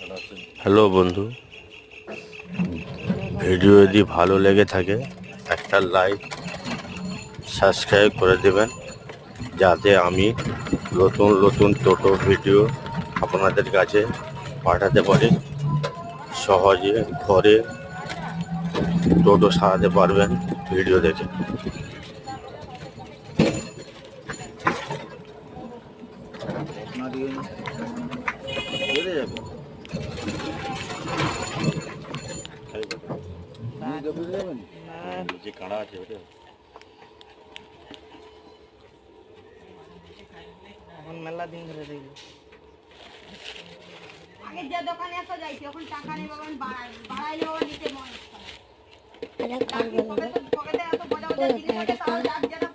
Hello বন্ধু, video যদি ভালো লেগে থাকে একটা লাইক সাবস্ক্রাইব করে দেবেন, যাতে আমি নতুন নতুন টোটো ভিডিও আপনাদের কাছে পাঠাতে পারি। সহজে ঘরে টোটো সারাতে পারবেন ভিডিও দেখে। কাড়া আছে এখন মেলা দিন ধরে দেখি আগে যে দোকানে আসা যাইছি এখন টাকা নেই বাবা, বাড়াইলে বাবা নিতে মন এটা করবেন পকেটে এত বড় বড় জিনিস আছে তাও যাক যেটা